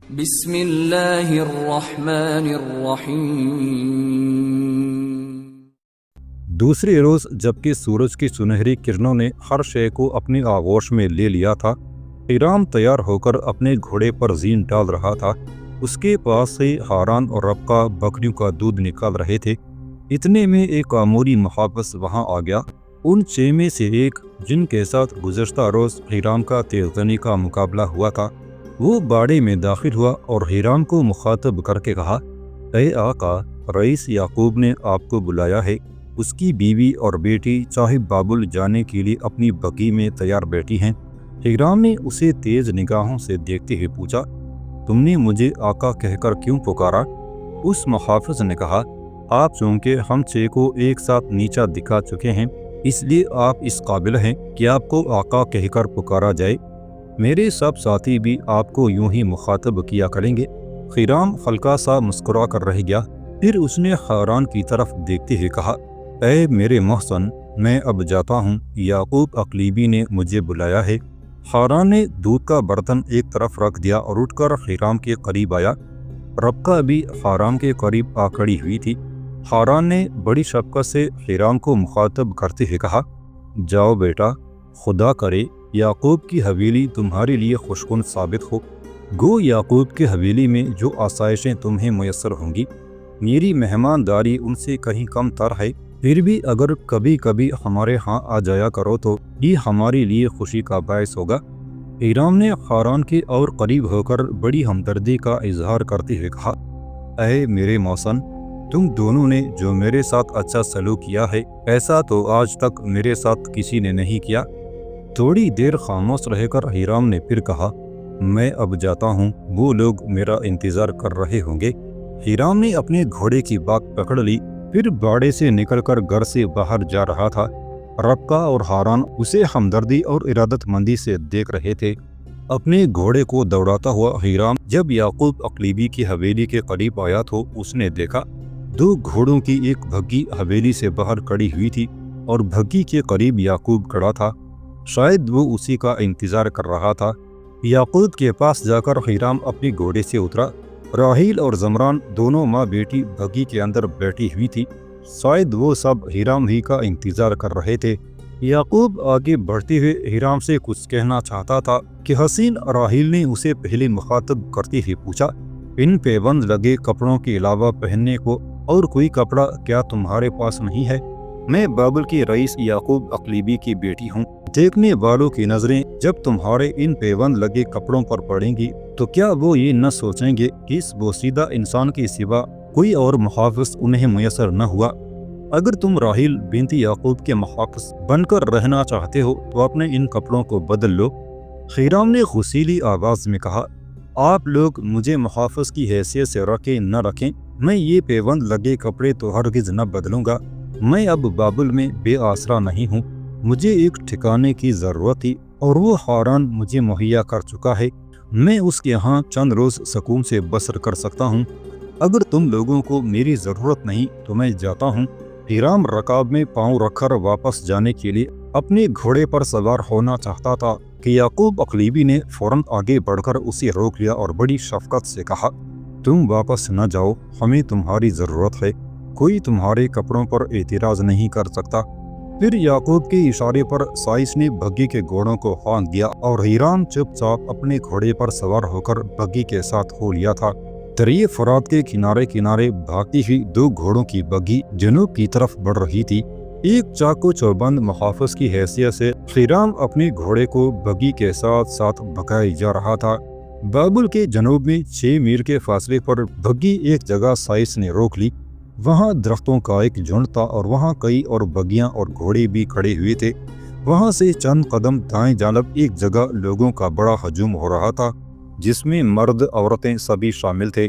بسم اللہ الرحمن الرحیم۔ دوسرے روز جبکہ سورج کی سنہری کرنوں نے ہر شے کو اپنی آغوش میں لے لیا تھا، ہیرام تیار ہو کر اپنے گھوڑے پر زین ڈال رہا تھا۔ اس کے پاس سے ہاران اور ربقہ بکریوں کا دودھ نکال رہے تھے۔ اتنے میں ایک آموری محافظ وہاں آ گیا۔ ان 6 میں سے ایک، جن کے ساتھ گزشتہ روز ہیرام کا تیزنی کا مقابلہ ہوا تھا، وہ باڑے میں داخل ہوا اور ہیرام کو مخاطب کر کے کہا، اے آقا، رئیس یعقوب نے آپ کو بلایا ہے۔ اس کی بیوی اور بیٹی صاحب بابل جانے کے لیے اپنی بگھی میں تیار بیٹھی ہیں۔ ہیرام نے اسے تیز نگاہوں سے دیکھتے ہوئے پوچھا، تم نے مجھے آقا کہہ کر کیوں پکارا؟ اس محافظ نے کہا، آپ چونکہ ہم 6 کو ایک ساتھ نیچا دکھا چکے ہیں، اس لیے آپ اس قابل ہیں کہ آپ کو آقا کہہ کر پکارا جائے۔ میرے سب ساتھی بھی آپ کو یوں ہی مخاطب کیا کریں گے۔ ہیرام ہلکا سا مسکرا کر رہ گیا، پھر اس نے ہاران کی طرف دیکھتے ہوئے کہا، اے میرے محسن، میں اب جاتا ہوں، یعقوب اقلیبی نے مجھے بلایا ہے۔ ہاران نے دودھ کا برتن ایک طرف رکھ دیا اور اٹھ کر ہیرام کے قریب آیا۔ ربقہ بھی ہاران کے قریب آ کھڑی ہوئی تھی۔ ہاران نے بڑی شفقت سے ہیرام کو مخاطب کرتے ہوئے کہا، جاؤ بیٹا، خدا کرے یعقوب کی حویلی تمہارے لیے خوشگوار ثابت ہو۔ گو یعقوب کی حویلی میں جو آسائشیں تمہیں میسر ہوں گی، میری مہمانداری ان سے کہیں کم تر ہے، پھر بھی اگر کبھی کبھی ہمارے ہاں آ جایا کرو تو یہ ہمارے لیے خوشی کا باعث ہوگا۔ ہیرام نے ہاران کے اور قریب ہو کر بڑی ہمدردی کا اظہار کرتے ہوئے کہا، اے میرے محسن، تم دونوں نے جو میرے ساتھ اچھا سلوک کیا ہے، ایسا تو آج تک میرے ساتھ کسی نے نہیں کیا۔ تھوڑی دیر خاموش رہ کر ہیرام نے پھر کہا، میں اب جاتا ہوں، وہ لوگ میرا انتظار کر رہے ہوں گے۔ ہیرام نے اپنے گھوڑے کی باک پکڑ لی، پھر باڑے سے نکل کر گھر سے باہر جا رہا تھا۔ ربقہ اور ہاران اسے ہمدردی اور ارادت مندی سے دیکھ رہے تھے۔ اپنے گھوڑے کو دوڑاتا ہوا ہیرام جب یعقوب اقلیبی کی حویلی کے قریب آیا تو اس نے دیکھا 2 گھوڑوں کی ایک بھگی حویلی سے باہر کھڑی ہوئی تھی اور بھگی کے قریب یعقوب کھڑا تھا۔ شاید وہ اسی کا انتظار کر رہا تھا۔ یعقوب کے پاس جا کر ہیرام اپنے گھوڑے سے اترا۔ راحیل اور زمران دونوں ماں بیٹی بھگی کے اندر بیٹھی ہوئی تھی۔ شاید وہ سب ہیرام ہی کا انتظار کر رہے تھے۔ یعقوب آگے بڑھتے ہوئے ہیرام سے کچھ کہنا چاہتا تھا کہ حسین راحیل نے اسے پہلے مخاطب کرتے ہوئے پوچھا، ان پیوند لگے کپڑوں کے علاوہ پہننے کو اور کوئی کپڑا کیا تمہارے پاس نہیں ہے؟ میں بابل کے رئیس یعقوب اقلیبی کی بیٹی ہوں۔ دیکھنے والوں کی نظریں جب تمہارے ان پیوند لگے کپڑوں پر پڑیں گی تو کیا وہ یہ نہ سوچیں گے کہ اس بوسیدہ انسان کے سوا کوئی اور محافظ انہیں میسر نہ ہوا؟ اگر تم راحیل بنت یعقوب کے محافظ بن کر رہنا چاہتے ہو تو اپنے ان کپڑوں کو بدل لو۔ ہیرام نے غصیلی آواز میں کہا، آپ لوگ مجھے محافظ کی حیثیت سے رکھیں نہ رکھیں، میں یہ پیوند لگے کپڑے تو ہرگز نہ بدلوں گا۔ میں اب بابل میں بے آسرا نہیں ہوں، مجھے ایک ٹھکانے کی ضرورت تھی اور وہ ہاران مجھے مہیا کر چکا ہے۔ میں اس کے ہاں چند روز سکون سے بسر کر سکتا ہوں۔ اگر تم لوگوں کو میری ضرورت نہیں تو میں جاتا ہوں۔ ہیرام رکاب میں پاؤں رکھ کر واپس جانے کے لیے اپنے گھوڑے پر سوار ہونا چاہتا تھا کہ یعقوب اقلیبی نے فوراً آگے بڑھ کر اسے روک لیا اور بڑی شفقت سے کہا، تم واپس نہ جاؤ، ہمیں تمہاری ضرورت ہے، کوئی تمہارے کپڑوں پر اعتراض نہیں کر سکتا۔ پھر یعقوب کے اشارے پر سائس نے بگھی کے گھوڑوں کو ہانک دیا اور ہیرام چپ چاپ اپنے گھوڑے پر سوار ہو کر بگھی کے ساتھ ہو لیا تھا۔ دریائے فرات کے کنارے کنارے بھاگتی ہوئی 2 گھوڑوں کی بگھی جنوب کی طرف بڑھ رہی تھی۔ ایک چاقو چوبند محافظ کی حیثیت سے ہیرام اپنے گھوڑے کو بگھی کے ساتھ ساتھ بھگائے جا رہا تھا۔ بابل کے جنوب میں 6 میل کے فاصلے پر بگھی ایک جگہ سائس نے روک لی۔ وہاں درختوں کا ایک جھنڈ تھا اور وہاں کئی اور بگیاں اور گھوڑے بھی کھڑے ہوئے تھے۔ وہاں سے چند قدم دائیں جانب ایک جگہ لوگوں کا بڑا ہجوم ہو رہا تھا، جس میں مرد عورتیں سبھی شامل تھے۔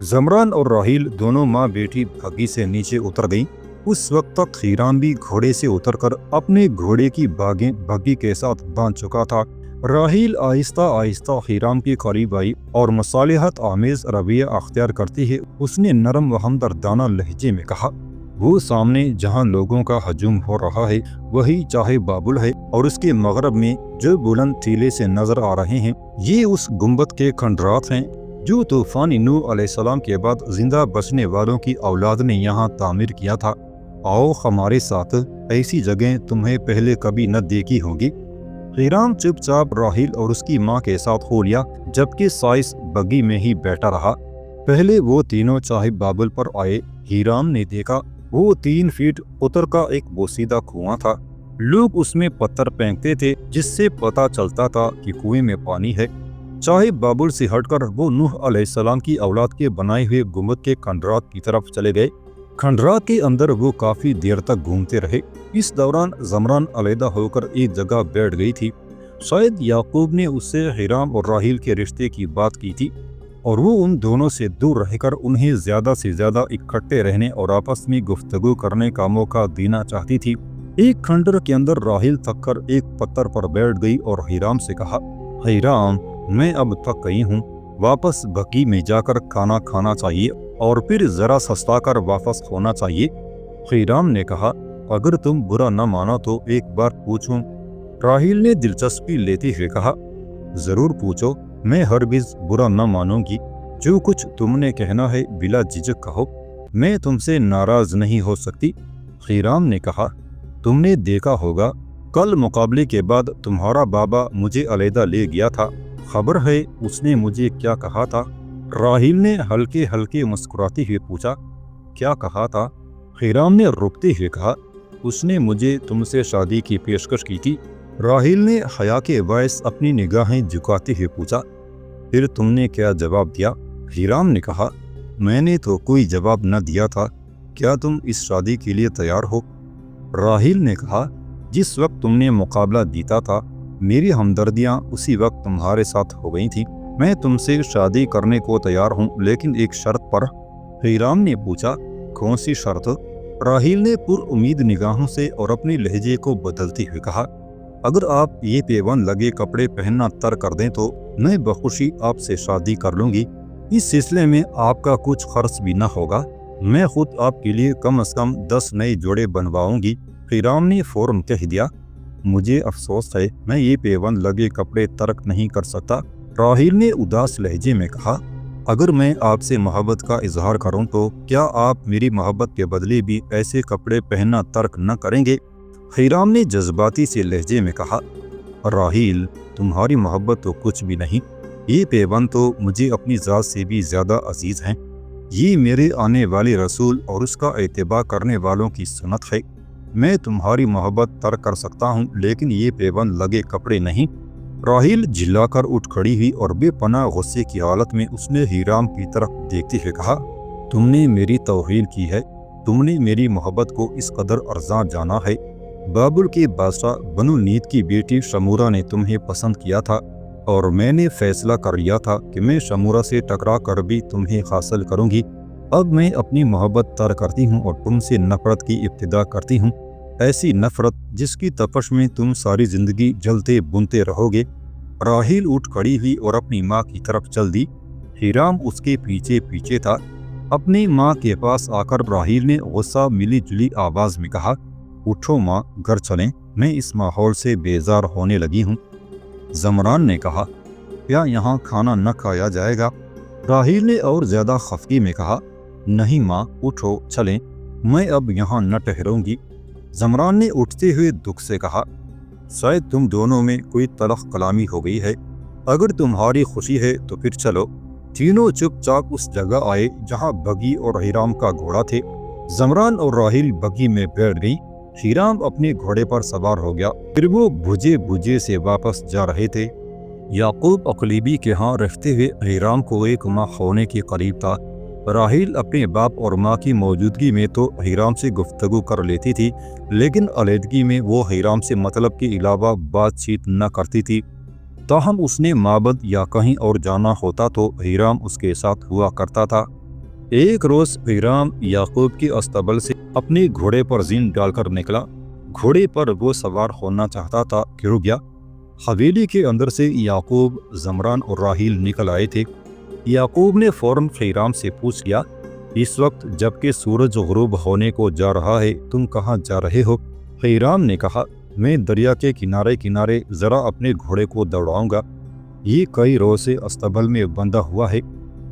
زمران اور راحیل دونوں ماں بیٹی بگھی سے نیچے اتر گئیں۔ اس وقت تک ہیرام بھی گھوڑے سے اتر کر اپنے گھوڑے کی باگیں بگھی کے ساتھ باندھ چکا تھا۔ راحیل آہستہ آہستہ ہیرام کے قریب آئی اور مصالحت آمیز رویہ اختیار کرتی ہے اس نے نرم و ہمدردانہ لہجے میں کہا، وہ سامنے جہاں لوگوں کا ہجوم ہو رہا ہے وہی چاہے بابل ہے، اور اس کے مغرب میں جو بلند ٹیلے سے نظر آ رہے ہیں یہ اس گنبد کے کھنڈرات ہیں۔ جو طوفان نوح علیہ السلام کے بعد زندہ بچنے والوں کی اولاد نے یہاں تعمیر کیا تھا۔ آؤ ہمارے ساتھ، ایسی جگہیں تمہیں پہلے کبھی نہ دیکھی ہوں گی۔ ہیرام چپ چاپ راحیل اور اس کی ماں کے ساتھ ہو لیا، جبکہ سائس بگی میں ہی بیٹھا رہا۔ پہلے وہ تینوں صاحب بابل پر آئے۔ ہیرام نے دیکھا وہ 3 فیٹ قطر کا ایک بوسیدہ کنواں تھا۔ لوگ اس میں پتھر پھینکتے تھے جس سے پتہ چلتا تھا کہ کنویں میں پانی ہے۔ صاحب بابل سے ہٹ کر وہ نوح علیہ السلام کی اولاد کے بنائے ہوئے گنبد کے کھنڈرات کی طرف چلے گئے۔ کھنڈرات کے اندر وہ کافی دیر تک گھومتے رہے۔ اس دوران زمران علیحدہ ہو کر ایک جگہ بیٹھ گئی تھی۔ شاید یعقوب نے اس سے ہیرام اور راحیل کے رشتے کی بات کی تھی اور وہ ان دونوں سے دور رہ کر انہیں زیادہ سے زیادہ اکٹھے رہنے اور آپس میں گفتگو کرنے کا موقع دینا چاہتی تھی۔ ایک کھنڈر کے اندر راحیل تھک کر ایک پتھر پر بیٹھ گئی اور ہیرام سے کہا، ہیرام میں اب تھک گئی ہوں، واپس بقی میں جا کر کھانا کھانا چاہیے اور پھر ذرا سستا کر واپس ہونا چاہیے۔ ہیرام نے کہا، اگر تم برا نہ مانو تو ایک بار پوچھوں؟ راحیل نے دلچسپی لیتے ہوئے کہا، ضرور پوچھو، میں ہرگز برا نہ مانوں گی۔ جو کچھ تم نے کہنا ہے بلا جھجک کہو، میں تم سے ناراض نہیں ہو سکتی۔ ہیرام نے کہا، تم نے دیکھا ہوگا کل مقابلے کے بعد تمہارا بابا مجھے علیحدہ لے گیا تھا، خبر ہے اس نے مجھے کیا کہا تھا؟ راحیل نے ہلکے ہلکے مسکراتے ہوئے پوچھا، کیا کہا تھا؟ ہیرام نے رکتے ہوئے کہا، اس نے مجھے تم سے شادی کی پیشکش کی تھی۔ راحیل نے حیا کے باعث اپنی نگاہیں جھکاتے ہوئے پوچھا، پھر تم نے کیا جواب دیا؟ ہیرام نے کہا، میں نے تو کوئی جواب نہ دیا تھا، کیا تم اس شادی کے لیے تیار ہو؟ راحیل نے کہا، جس وقت تم نے مقابلہ جیتا تھا میری ہمدردیاں اسی وقت تمہارے ساتھ ہو گئی تھیں۔ میں تم سے شادی کرنے کو تیار ہوں، لیکن ایک شرط پر۔ ہیرام نے پوچھا، کون سی شرط؟ راحیل نے پر امید نگاہوں سے اور اپنے لہجے کو بدلتے ہوئے کہا، اگر آپ یہ پیوند لگے کپڑے پہننا ترک کر دیں تو میں بخوشی آپ سے شادی کر لوں گی۔ اس سلسلے میں آپ کا کچھ خرچ بھی نہ ہوگا، میں خود آپ کے لیے کم از کم 10 نئے جوڑے بنواؤں گی۔ ہیرام نے فوراً کہہ دیا، مجھے افسوس ہے، میں یہ پیوند لگے کپڑے ترک نہیں کر سکتا۔ راحیل نے اداس لہجے میں کہا، اگر میں آپ سے محبت کا اظہار کروں تو کیا آپ میری محبت کے بدلے بھی ایسے کپڑے پہننا ترک نہ کریں گے؟ ہیرام نے جذباتی سے لہجے میں کہا، راحیل تمہاری محبت تو کچھ بھی نہیں، یہ پیوند تو مجھے اپنی ذات سے بھی زیادہ عزیز ہیں، یہ میرے آنے والے رسول اور اس کا اتباع کرنے والوں کی سنت ہے۔ میں تمہاری محبت ترک کر سکتا ہوں لیکن یہ پیوند لگے کپڑے نہیں۔ راحیل جھلا کر اٹھ کھڑی ہوئی اور بے پناہ غصے کی حالت میں اس نے ہیرام کی طرف دیکھتے ہوئے کہا، تم نے میری توہین کی ہے، تم نے میری محبت کو اس قدر ارزاں جانا ہے۔ بابل کے بادشاہ بنو نیت کی بیٹی شمورہ نے تمہیں پسند کیا تھا اور میں نے فیصلہ کر لیا تھا کہ میں شمورہ سے ٹکرا کر بھی تمہیں حاصل کروں گی۔ اب میں اپنی محبت ترک کرتی ہوں اور تم سے نفرت کی ابتدا کرتی ہوں، ایسی نفرت جس کی تپش میں تم ساری زندگی جلتے بنتے رہو گے۔ راحیل اٹھ کھڑی ہوئی اور اپنی ماں کی طرف چل دی۔ ہیرام اس کے پیچھے پیچھے تھا۔ اپنی ماں کے پاس آ کر راحیل نے غصہ ملی جلی آواز میں کہا، اٹھو ماں، گھر چلیں، میں اس ماحول سے بیزار ہونے لگی ہوں۔ زمران نے کہا، کیا یہاں کھانا نہ کھایا جائے گا؟ راحیل نے اور زیادہ خفگی میں کہا، نہیں ماں، اٹھو چلیں، میں اب یہاں نہ ٹھہروں گی۔ زمران نے اٹھتے ہوئے دکھ سے کہا، شاید تم دونوں میں کوئی تلخ کلامی ہو گئی ہے، اگر تمہاری خوشی ہے تو پھر چلو۔ تینوں چپ چاپ اس جگہ آئے جہاں بگی اور ہیرام کا گھوڑا تھے۔ زمران اور راحیل بگی میں بیٹھ گئی۔ ہیرام اپنے گھوڑے پر سوار ہو گیا، پھر وہ بھجے بھجے سے واپس جا رہے تھے۔ یعقوب اقلیبی کے ہاں رہتے ہوئے ہیرام کو 1 ماہ ہونے کے قریب تھا۔ راحیل اپنے باپ اور ماں کی موجودگی میں تو ہیرام سے گفتگو کر لیتی تھی، لیکن علیحدگی میں وہ ہیرام سے مطلب کے علاوہ بات چیت نہ کرتی تھی۔ تاہم اس نے معبد یا کہیں اور جانا ہوتا تو ہیرام اس کے ساتھ ہوا کرتا تھا۔ ایک روز ہیرام یعقوب کے استبل سے اپنے گھوڑے پر زین ڈال کر نکلا۔ گھوڑے پر وہ سوار ہونا چاہتا تھا کہ رک گیا۔ حویلی کے اندر سے یعقوب، زمران اور راحیل نکل آئے تھے۔ یعقوب نے فوراً ہیرام سے پوچھ لیا، اس وقت جبکہ سورج غروب ہونے کو جا رہا ہے تم کہاں جا رہے ہو؟ ہیرام نے کہا، میں دریا کے کنارے کنارے ذرا اپنے گھوڑے کو دوڑاؤں گا، یہ کئی روز سے استبل میں بندھا ہوا ہے،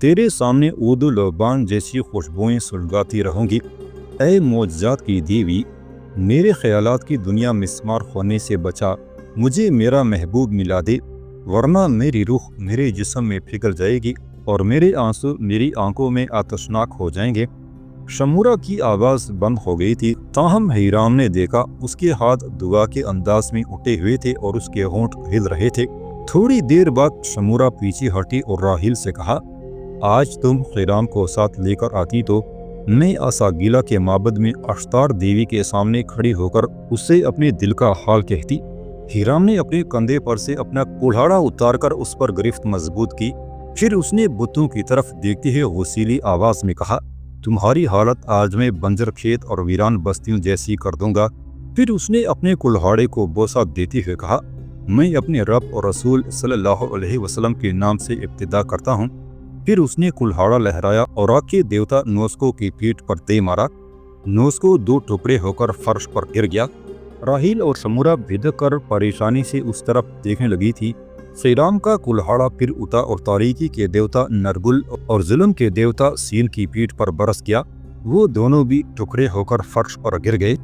تیرے سامنے عود و لبان جیسی خوشبوئیں سلگاتی رہوں گی۔ اے معجزات کی دیوی، میرے خیالات کی دنیا مسمار ہونے سے بچا، مجھے میرا محبوب ملا دے، ورنہ میری روح میرے جسم میں پھگل جائے گی اور میرے آنسو میری آنکھوں میں آتشناک ہو جائیں گے۔ شمورہ کی آواز بند ہو گئی تھی، تاہم حیرام نے دیکھا اس کے ہاتھ دعا کے انداز میں اٹھے ہوئے تھے اور اس کے ہونٹ ہل رہے تھے۔ تھوڑی دیر بعد شمورہ پیچھے ہٹی اور راحیل سے کہا، آج تم حیرام کو ساتھ لے کر آتی تو میں اساگیلا کے معبد میں اشتار دیوی کے سامنے کھڑی ہو کر اس سے اپنے دل کا حال کہتی۔ حیرام نے اپنے کندھے پر سے اپنا کلہاڑا اتار کر اس پر گرفت مضبوط کی، پھر اس نے بتوں کی طرف دیکھتے ہوئے غصیلی آواز میں کہا، تمہاری حالت آج میں بنجر کھیت اور ویران بستیوں جیسی کر دوں گا۔ پھر اس نے اپنے کلہاڑے کو بوسہ دیتے ہوئے کہا، میں اپنے رب اور رسول صلی اللہ علیہ وسلم کے نام سے ابتدا کرتا ہوں۔ پھر اس نے کلہاڑا لہرایا اور آگ کے دیوتا نوسکو کی پیٹھ پر دے مارا۔ نوسکو دو ٹکڑے ہو کر فرش پر گر گیا۔ راحیل اور شمورہ بھدک کر پریشانی سے اس طرف دیکھنے لگی تھی۔ حیرام کا کلہاڑا پھر اٹھا اور تاریکی کے دیوتا نرگل اور ظلم کے دیوتا سین کی پیٹھ پر برس گیا۔ وہ دونوں بھی ٹکڑے ہو کر فرش پر گر گئے۔